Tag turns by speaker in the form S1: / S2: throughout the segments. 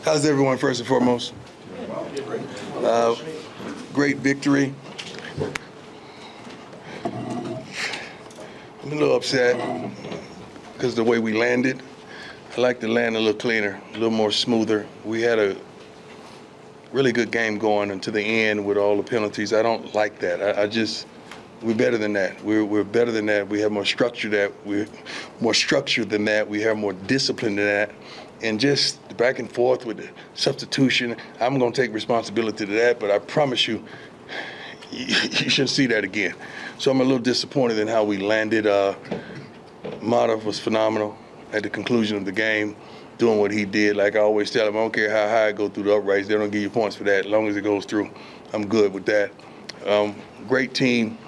S1: How's everyone, first and foremost? Great victory. I'm a little upset because of the way we landed. I like to land a little cleaner, a little more smoother. We had a really good game going until the end with all the penalties. I don't like that. We're better than that. We're better than that. We have more structure we're more structured than that. We have more discipline than that. And just the back and forth with the substitution, I'm going to take responsibility to that, but I promise you, you shouldn't see that again. So I'm a little disappointed in how we landed. Mata was phenomenal at the conclusion of the game, doing what he did. Like I always tell him, I don't care how high I go through the uprights, they don't give you points for that. As long as it goes through, I'm good with that. Great team.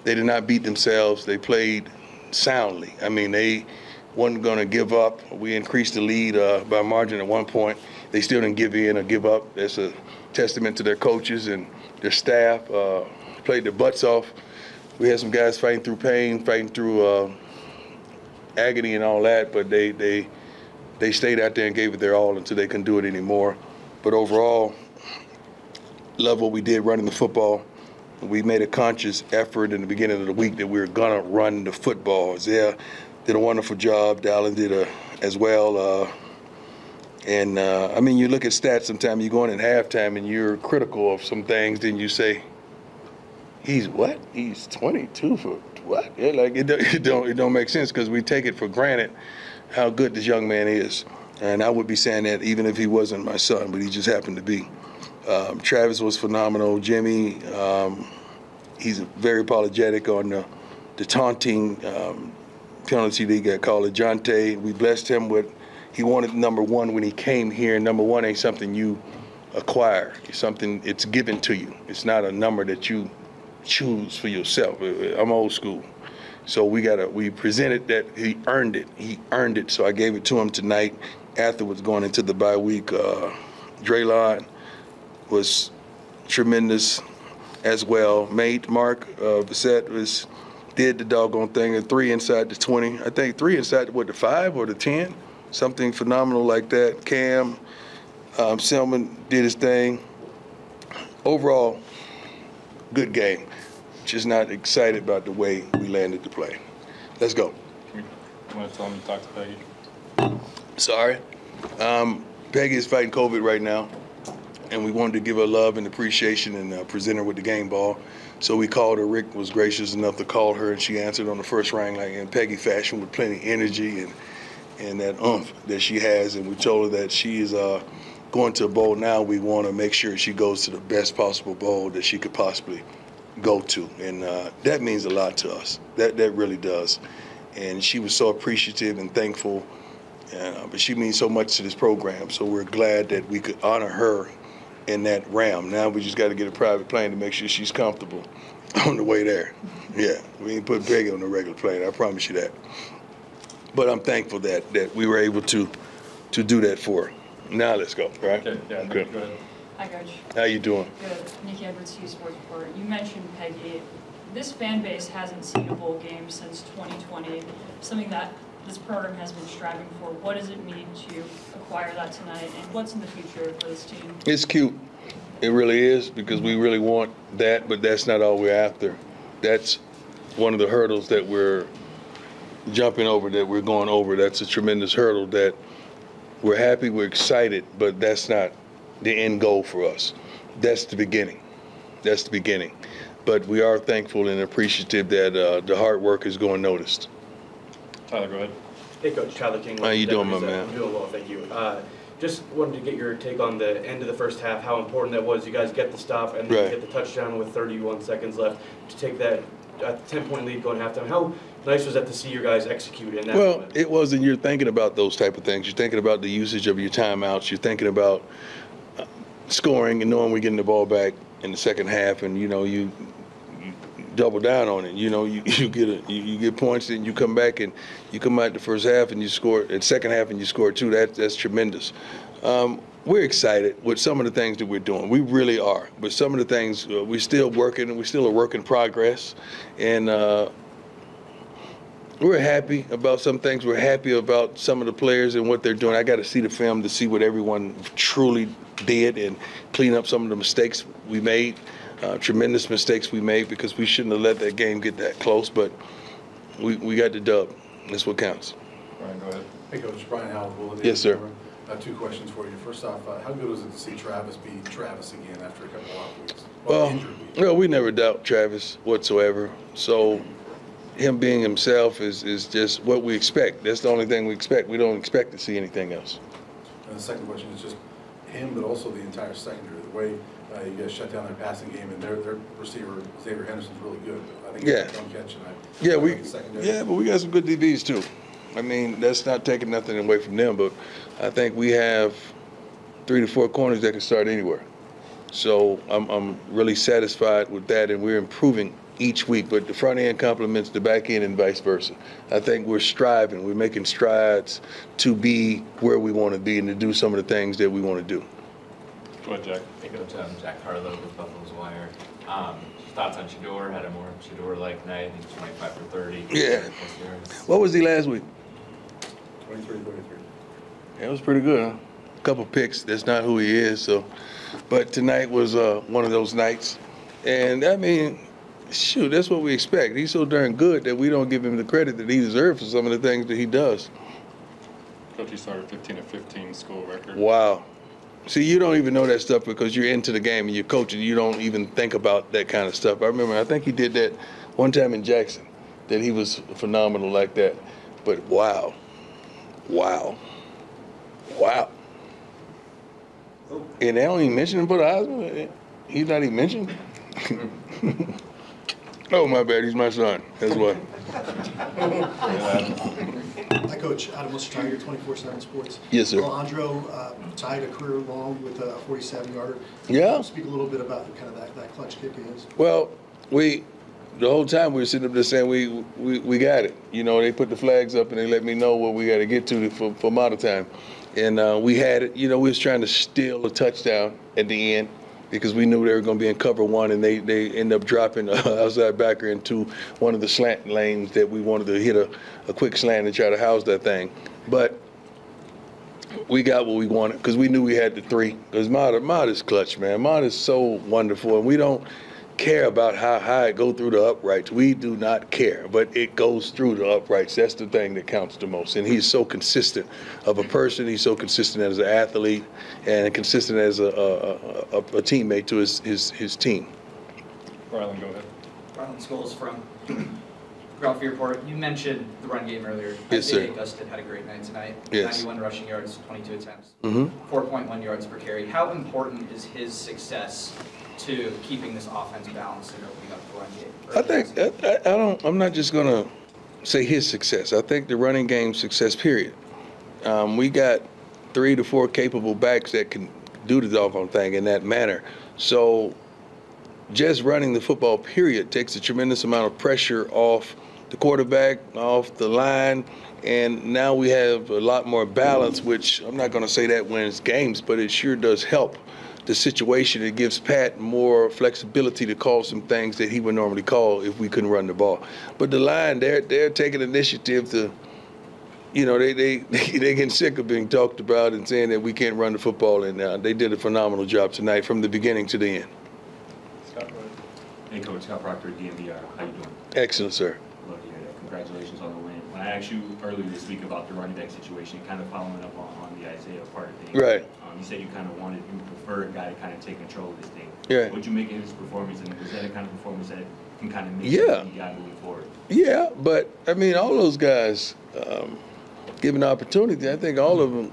S1: They did not beat themselves. They played soundly. I mean, they wasn't going to give up. We increased the lead by a margin at one point. They still didn't give in or give up. That's a testament to their coaches and their staff. Played their butts off. We had some guys fighting through pain, fighting through agony and all that, but they stayed out there and gave it their all until they couldn't do it anymore. But overall, love what we did running the football. We made a conscious effort in the beginning of the week that we were going to run the football. Zia did a wonderful job. Dallin did as well. I mean, you look at stats sometimes, you go in at halftime and you're critical of some things, then you say, he's what? He's 22 for what? Yeah, like it don't make sense because we take it for granted how good this young man is. And I would be saying that even if he wasn't my son, but he just happened to be. Travis was phenomenal. Jimmy, he's very apologetic on the taunting penalty that he got called. Ajante, we blessed him with, he wanted number one when he came here. Number one ain't something you acquire. It's something, it's given to you. It's not a number that you choose for yourself. I'm old school. So we presented that he earned it. He earned it. So I gave it to him tonight. Afterwards, going into the bye week, Draylon was tremendous as well. Mate, Mark Bissett did the doggone thing, and 3 inside the 20. I think 3 inside, the 5 or the 10? Something phenomenal like that. Cam, Selman did his thing. Overall, good game. Just not excited about the way we landed the play. Let's go.
S2: You want to tell him to talk to Peggy?
S1: Sorry. Peggy is fighting COVID right now, and we wanted to give her love and appreciation and present her with the game ball. So we called her. Rick was gracious enough to call her, and she answered on the first ring, like in Peggy fashion, with plenty of energy and that oomph that she has. And we told her that she is going to a bowl now. We want to make sure she goes to the best possible bowl that she could possibly go to, and that means a lot to us. That really does. And she was so appreciative and thankful. But she means so much to this program. So we're glad that we could honor her in that realm. Now we just got to get a private plane to make sure she's comfortable on the way there. Yeah, we ain't put Peggy on the regular plane. I promise you that. But I'm thankful that we were able to do that for her. Now let's go. Right?
S2: Okay. Yeah.
S1: Okay.
S2: Go ahead.
S3: Hi, Coach.
S1: How you doing?
S3: Good. Nikki Edwards, Hughes Sports Report. You mentioned Peggy. This fan base hasn't seen a bowl game since 2020, something that this program has been striving for. What does it mean to acquire that tonight, and what's in the future for this team?
S1: It's cute. It really is, because we really want that, but that's not all we're after. That's one of the hurdles that we're jumping over, that we're going over. That's a tremendous hurdle that we're happy, we're excited, but that's not the end goal for us. That's the beginning. That's the beginning. But we are thankful and appreciative that the hard work is going noticed.
S2: Tyler, go ahead.
S4: Hey, Coach. Tyler King.
S1: How you doing, my man?
S4: I'm doing well, thank you. Just wanted to get your take on the end of the first half, how important that was. You guys get the stop and then get the touchdown with 31 seconds left to take that 10-point lead going halftime. How nice was that to see your guys execute in that moment?
S1: It wasn't. You're thinking about those type of things. You're thinking about the usage of your timeouts. You're thinking about scoring and knowing we're getting the ball back in the second half, and you double down on it. You get points, and you come back and you come out the first half and you score, and second half and you score too. That's tremendous. We're excited with some of the things that we're doing. We really are. But some of the things we're still working, and we're still a work in progress. And We're happy about some things. We're happy about some of the players and what they're doing. I got to see the film to see what everyone truly did and clean up some of the mistakes we made, tremendous mistakes we made, because we shouldn't have let that game get that close. But we got the dub. That's what counts.
S2: Brian, go ahead.
S5: Hey, Coach. Brian Howell.
S1: Yes, sir.
S5: Two questions for you. First off, how good was it to see Travis be Travis again after a couple of off weeks?
S1: Well, we never doubt Travis whatsoever. So him being himself is just what we expect. That's the only thing we expect. We don't expect to see anything else.
S5: And the second question is just him, but also the entire secondary. The way you guys shut down their passing game, and their receiver Xavier Henderson's really good. I think
S1: Yeah.
S5: don't catch tonight.
S1: But we got some good DBs too. I mean, that's not taking nothing away from them, but I think we have 3 to 4 corners that can start anywhere. So I'm really satisfied with that, and we're improving each week. But the front end complements the back end and vice versa. I think we're striving. We're making strides to be where we want to be and to do some of the things that we want to do.
S2: Go ahead, Jack.
S6: Hey, Coach, Jack Harlow with Buffalo's Wire. Thoughts on Shador? Had a more Shador-like night. I think 25 for 30.
S1: Yeah. What was he last week?
S5: 23-33.
S1: Yeah, it was pretty good, huh? A couple picks. That's not who he is. So, but tonight was one of those nights, and I mean, shoot, that's what we expect. He's so darn good that we don't give him the credit that he deserves for some of the things that he does.
S2: Coach, you started 15 of 15 school record.
S1: Wow. See, you don't even know that stuff because you're into the game and you're coaching. You don't even think about that kind of stuff. I remember, I think he did that one time in Jackson, that he was phenomenal like that. But wow. And they don't even mention him for the Heisman. He's not even mentioned. Oh, my bad. He's my son. That's why.
S7: Hi, Coach. Adam Lister-Tiger, 24/7 Sports.
S1: Yes, sir.
S7: Alejandro tied a career long with a 47-yarder.
S1: Yeah.
S7: Speak a little bit about kind of that clutch kick it is.
S1: Well, the whole time we were sitting up there saying we got it. You know, they put the flags up and they let me know where we got to get to for model time. And we had it. You know, we was trying to steal a touchdown at the end because we knew they were going to be in cover one, and they end up dropping an outside backer into one of the slant lanes that we wanted to hit a quick slant and try to house that thing. But we got what we wanted because we knew we had the 3. Because Mod is clutch, man. Mod is so wonderful, and we don't care about how high it go through the uprights. We do not care, but it goes through the uprights. That's the thing that counts the most. And he's so consistent of a person. He's so consistent as an athlete and consistent as a teammate to his team.
S2: Rylan, go ahead.
S8: Rylan Scholes from Ground Fear Report. You mentioned the run game earlier.
S1: Yes, sir.
S8: Isaiah Augustin had a great night tonight.
S1: Yes.
S8: 91 rushing yards, 22 attempts,
S1: Mm-hmm.
S8: 4.1 yards per carry. How important is his success to keeping this offense balanced and opening up the run game?
S1: I'm not just going to say his success. I think the running game success, period. We got 3 to 4 capable backs that can do the doggone thing in that manner. So just running the football, period, takes a tremendous amount of pressure off the quarterback, off the line, and now we have a lot more balance, which I'm not going to say that wins games, but it sure does help the situation. It gives Pat more flexibility to call some things that he would normally call if we couldn't run the ball. But the line, they're taking initiative to, you know, they getting sick of being talked about and saying that we can't run the football, and they did a phenomenal job tonight from the beginning to the end.
S2: Scott, go ahead.
S9: Hey, Coach. Scott Proctor, DMVR. How you doing?
S1: Excellent, sir.
S9: Love to hear that. Congratulations on the win. When I asked you earlier this week about the running back situation, kind of following up on the Isaiah part of things.
S1: Right.
S9: You said you prefer a guy to kind of take control of this thing.
S1: Yeah.
S9: What'd you make of his performance, and was that a kind of performance that can kind of make
S1: Yeah.
S9: the guy moving forward?
S1: Yeah, but I mean, all those guys given the opportunity, I think all of them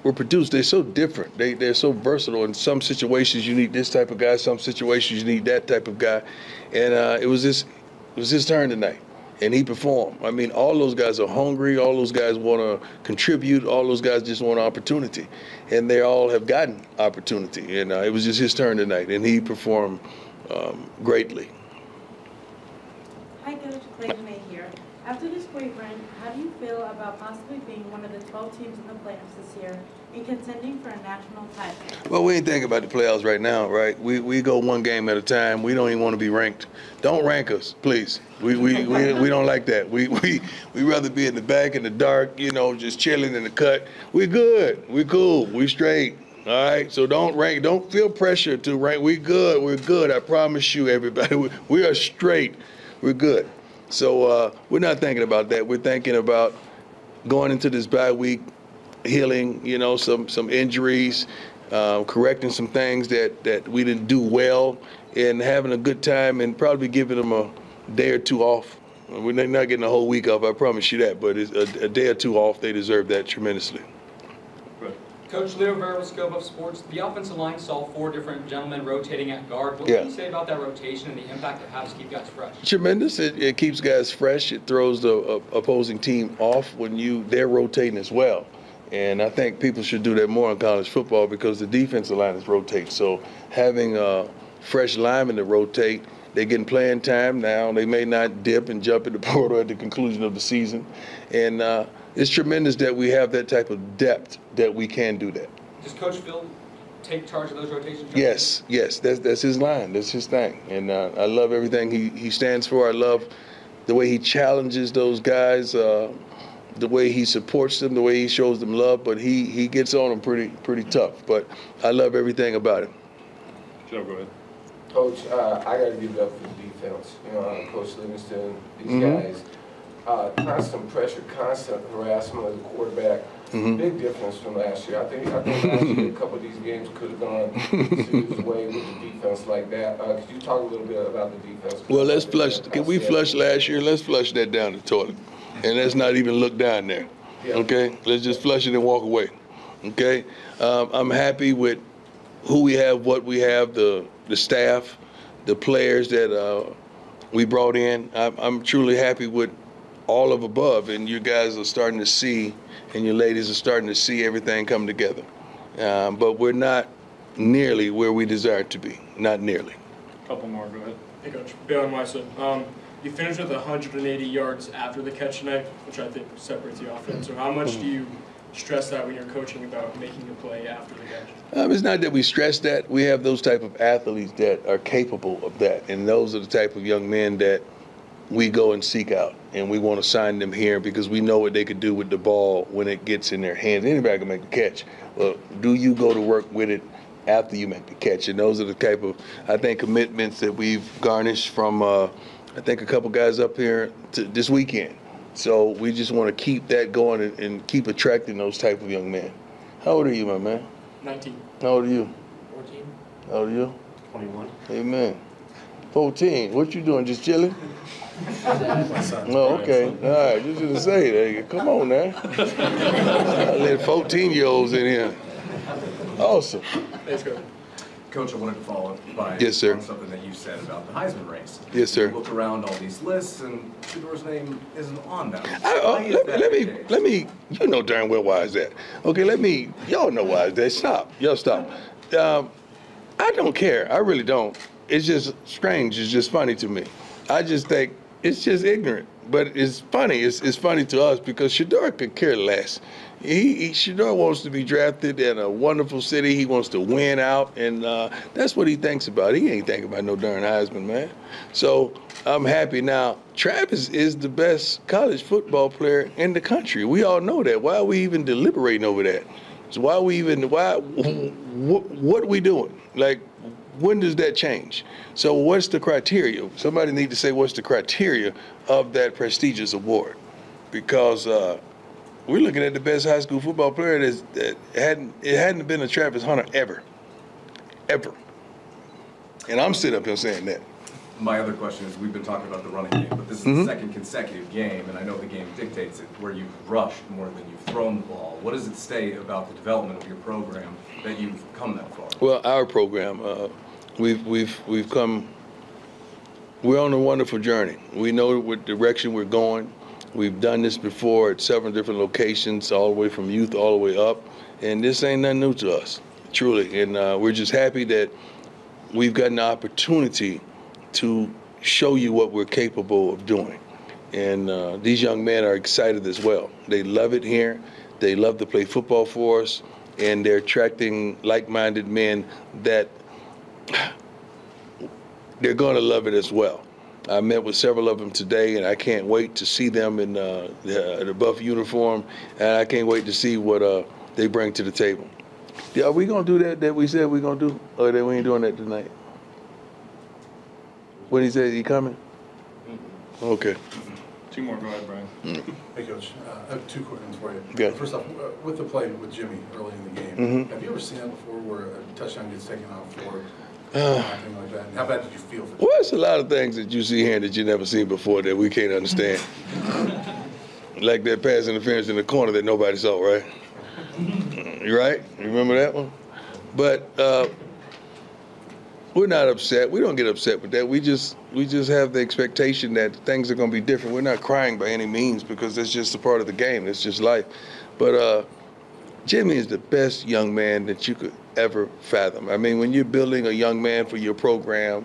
S1: were produced. They're so different. They're so versatile. In some situations, you need this type of guy. Some situations, you need that type of guy. And it was his turn tonight, and he performed. I mean, all those guys are hungry. All those guys want to contribute. All those guys just want opportunity, and they all have gotten opportunity. And it was just his turn tonight, and he performed greatly.
S10: Hi, Coach. Clayton May here. After this great run, how do you feel about possibly being one of the 12 teams in the playoffs this year and contending for a national title?
S1: Well, we ain't thinking about the playoffs right now, right? We go one game at a time. We don't even want to be ranked. Don't rank us, please. We don't like that. We rather be in the back in the dark, you know, just chilling in the cut. We good. We cool. We straight. All right. So don't rank. Don't feel pressure to rank. We good. We're good. I promise you, everybody. We are straight. We're good. So we're not thinking about that. We're thinking about going into this bye week, healing, you know, some injuries, correcting some things that we didn't do well, and having a good time, and probably giving them a day or two off. We're not getting a whole week off, I promise you that, but it's a day or two off. They deserve that tremendously.
S11: Coach Leo Vera with Scope of Sports. The offensive line saw 4 different gentlemen rotating at guard. What can you say about that rotation and the impact it has to keep guys fresh?
S1: Tremendous. It keeps guys fresh. It throws the opposing team off when they're rotating as well. And I think people should do that more in college football because the defensive line is rotating. So having fresh linemen to rotate, they're getting playing time now. They may not dip and jump in the portal at the conclusion of the season. And it's tremendous that we have that type of depth that we can do that.
S11: Does Coach Phil take charge of those rotations?
S1: Yes. That's his line. That's his thing. And I love everything he stands for. I love the way he challenges those guys, the way he supports them, the way he shows them love. But he gets on them pretty tough. But I love everything about him.
S2: Joe, go ahead.
S12: Coach, I got to give it up for the defense. You know, Coach Livingston, these guys. Constant pressure, constant harassment of the quarterback. Big difference from last year. I think last year a couple of these games could have gone Sue's way with the defense like that. Could you talk a little bit about the defense?
S1: Well, let's flush. Can we flush last year? Let's flush that down the toilet, and let's not even look down there. Okay? Let's just flush it and walk away. Okay? I'm happy with who we have, what we have, the staff, the players that we brought in. I'm truly happy with all of above, and you guys are starting to see, and your ladies are starting to see everything come together. But we're not nearly where we desire to be. Not nearly.
S13: Couple more, go ahead. Hey, Coach. Bailey Meisel. You finished with 180 yards after the catch tonight, which I think separates the offense. So how much do you stress that when you're coaching about making a play after the catch?
S1: It's not that we stress that. We have those type of athletes that are capable of that, and those are the type of young men that we go and seek out, and we want to sign them here because we know what they could do with the ball when it gets in their hands. Anybody can make a catch. Well, do you go to work with it after you make the catch? And those are the type of, I think, commitments that we've garnished from, I think, a couple guys up here this weekend. So we just want to keep that going and keep attracting those type of young men. How old are you, my man?
S13: 19.
S1: How old are you?
S13: 14.
S1: How old are you?
S13: 21.
S1: Amen. 14. What you doing? Just chilling? Oh, okay. All right. Just to say that. Come on now. I let 14-year-olds in here. Awesome.
S13: Let's go.
S14: Coach, I wanted to follow up by
S1: Yes, sir.
S14: on something that you said about the Heisman race.
S1: Yes, sir.
S14: You look around all these lists, and Shador's name isn't on them.
S1: Let me. You know darn well why is that. Okay, y'all know why is that. Stop. Y'all stop. I don't care. I really don't. It's just strange. It's just funny to me. I just think it's just ignorant. But it's funny. It's funny to us because Shador could care less. Shador wants to be drafted in a wonderful city. He wants to win out, and that's what he thinks about. He ain't thinking about no darn Heisman, man. So I'm happy now. Travis is the best college football player in the country. We all know that. Why are we even deliberating over that? So what are we doing? Like, when does that change? So what's the criteria? Somebody need to say what's the criteria of that prestigious award, because we're looking at the best high school football player that hadn't been a Travis Hunter ever. And I'm sitting up here saying that.
S14: My other question is, we've been talking about the running game, but this is the second consecutive game, and I know the game dictates it, where you've rushed more than you've thrown the ball. What does it say about the development of your program that you've come that far?
S1: Well, our program, we've come. We're on a wonderful journey. We know what direction we're going. We've done this before at 7 different locations, all the way from youth all the way up, and this ain't nothing new to us, truly. And we're just happy that we've gotten the opportunity to show you what we're capable of doing. And these young men are excited as well. They love it here. They love to play football for us, and they're attracting like-minded men that they're going to love it as well. I met with several of them today, and I can't wait to see them in the buff uniform, and I can't wait to see what they bring to the table. Yeah, are we going to do that we said we're going to do, or that we ain't doing that tonight? What he said, he coming? Okay.
S2: Two more, go ahead, Brian.
S5: Hey, Coach, I have two quick ones for you.
S1: Good.
S5: First off, with the play with Jimmy early in the game, have you ever seen that before where a touchdown gets taken off for anything like that? And how bad did you feel for that?
S1: Well, it's a lot of things that you see here that you never seen before that we can't understand. Like that pass interference in the corner that nobody saw, right? You right? You remember that one? But we're not upset. We don't get upset with that. We just have the expectation that things are going to be different. We're not crying by any means because that's just a part of the game. That's just life. But Jimmy is the best young man that you could ever fathom. I mean, when you're building a young man for your program,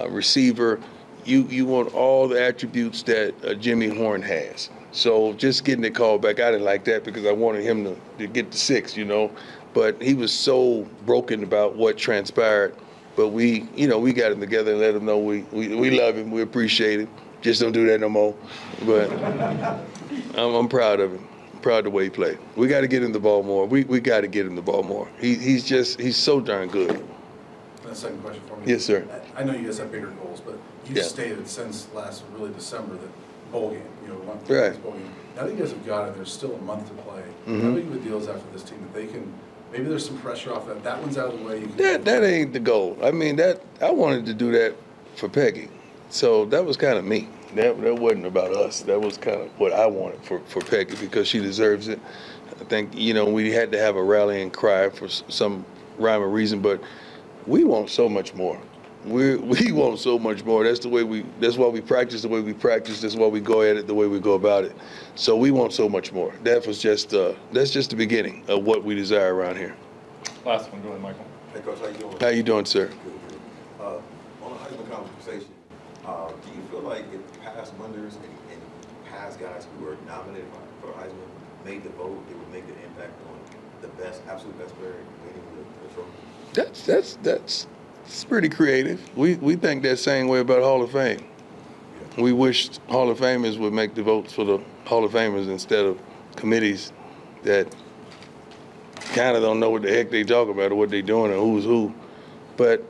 S1: receiver, you want all the attributes that Jimmy Horn has. So just getting the call back, I didn't like that because I wanted him to get the 6, you know. But he was so broken about what transpired. But we got him together and let him know we love him, we appreciate him. Just don't do that no more. But I'm proud of him. I'm proud of the way he played. We got to get him the ball more. We got to get him the ball more. He's so darn good.
S5: And the second question for me.
S1: Yes, sir.
S5: I know you guys have bigger goals, but you've stated since last December that bowl game, one bowl game. Now that you guys have got it, there's still a month to play. How big of a deal is that for this team that they can? Maybe there's some pressure off that. That one's out of the way.
S1: That ain't the goal. I mean, I wanted to do that for Peggy, so that was kind of me. That wasn't about us. That was kind of what I wanted for Peggy because she deserves it. I think we had to have a rallying cry for some rhyme or reason, but we want so much more. We want so much more. That's why we practice the way we practice. That's why we go at it the way we go about it. So we want so much more. That's just the beginning of what we desire around here.
S2: Last one, go ahead, Michael.
S15: Hey, Coach, how you doing?
S1: How you doing, sir?
S15: Good. On the Heisman conversation, do you feel like if past winners and past guys who were nominated for Heisman made the vote, it would make an impact on the absolute best player winning the trophy?
S1: That's pretty creative. We think that same way about Hall of Fame. We wish Hall of Famers would make the votes for the Hall of Famers instead of committees that kind of don't know what the heck they talk about or what they're doing or who's who. But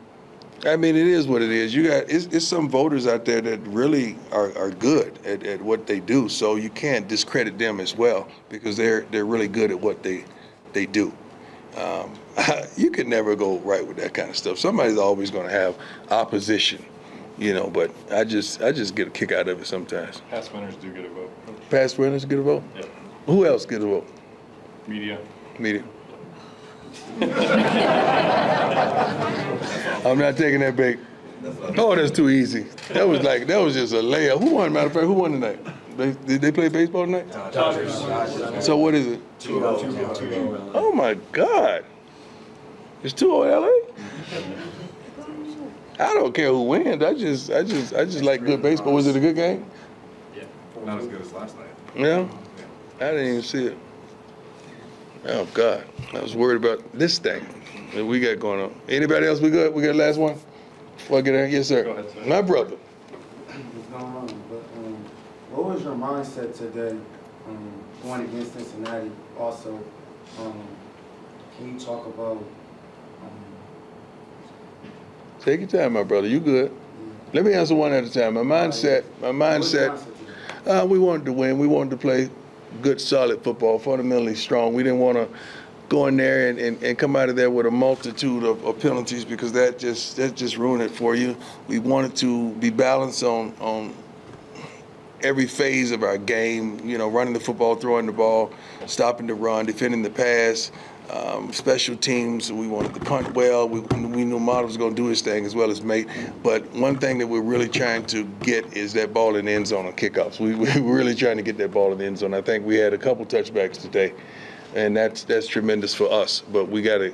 S1: I mean, it is what it is. It's some voters out there that really are good at what they do. So you can't discredit them as well because they're really good at what they do. You can never go right with that kind of stuff. Somebody's always going to have opposition, but I just get a kick out of it sometimes.
S2: Past winners do get a vote.
S1: Past winners get a vote?
S2: Yeah.
S1: Who else get a vote?
S2: Media.
S1: I'm not taking that bait. Oh, that's too easy. That was just a layup. Who won, matter of fact, who won tonight? Did they play baseball tonight?
S4: Dodgers.
S1: So what is it?
S4: 2-0.
S1: Oh my God. It's 2-0 LA? I don't care who wins. I just like good baseball. Was it a good game?
S14: Yeah. Not as good as last night.
S1: Yeah? I didn't even see it. Oh God. I was worried about this thing that we got going on. Anybody else we good? We got the last one? Before I get in? Yes, sir.
S2: Go ahead, sir.
S1: My brother.
S16: What's going on? But, what was your mindset today going against Cincinnati? Also, can you talk about
S1: Take your time, my brother. You good. Let me answer one at a time. My mindset, we wanted to win. We wanted to play good, solid football, fundamentally strong. We didn't want to go in there and come out of there with a multitude of penalties because that just ruined it for you. We wanted to be balanced on every phase of our game, running the football, throwing the ball, stopping the run, defending the pass, special teams. We wanted to punt well. We knew Mata was going to do his thing as well as Mate. But one thing that we're really trying to get is that ball in the end zone on kickoffs. We're really trying to get that ball in the end zone. I think we had a couple touchbacks today, and that's tremendous for us. But we gotta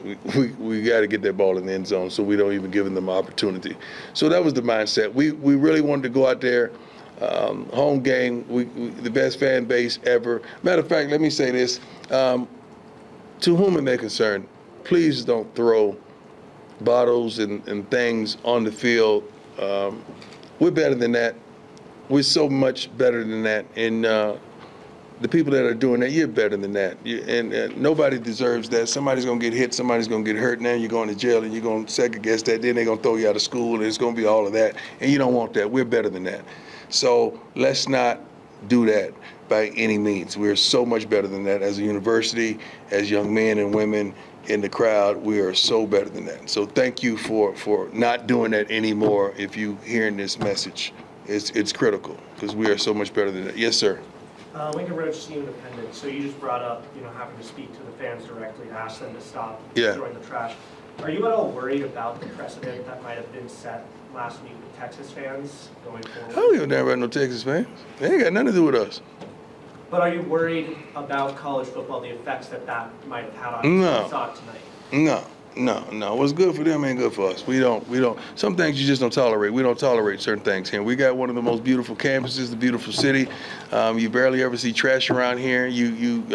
S1: get that ball in the end zone so we don't even give them the opportunity. So that was the mindset. We really wanted to go out there Home game, we the best fan base ever. Matter of fact, let me say this. To whom it may concern, please don't throw bottles and things on the field. We're better than that. We're so much better than that. And the people that are doing that, you're better than that. And nobody deserves that. Somebody's going to get hit. Somebody's going to get hurt. Now you're going to jail, and you're going to second guess that. Then they're going to throw you out of school, and it's going to be all of that. And you don't want that. We're better than that. So let's not do that by any means. We're so much better than that as a university, as young men and women in the crowd. We are so better than that. So thank you for not doing that anymore. If you hearing this message, it's critical because we are so much better than that. Yes, sir.
S17: Lincoln Road Steam Independent. So you just brought up, having to speak to the fans directly to ask them to stop throwing the trash. Are you at all worried about the precedent that might have been set last week with Texas fans going forward?
S1: I don't give a damn about no Texas fans. They ain't got nothing to do with us.
S17: But are you worried about college football, the effects that might have had on you?
S1: No.
S17: Saw it tonight?
S1: No. What's good for them ain't good for us. We don't. Some things you just don't tolerate. We don't tolerate certain things here. We got one of the most beautiful campuses, the beautiful city. You barely ever see trash around here.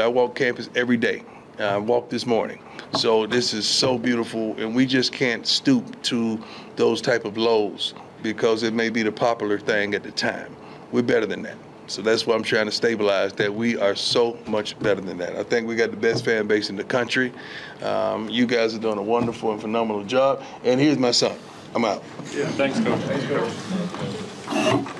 S1: I walk campus every day. I walked this morning. So this is so beautiful, and we just can't stoop to those type of lows because it may be the popular thing at the time. We're better than that. So that's why I'm trying to stabilize that we are so much better than that. I think we got the best fan base in the country. You guys are doing a wonderful and phenomenal job. And here's my son. I'm out.
S2: Yeah, thanks, Coach. Thanks, Coach.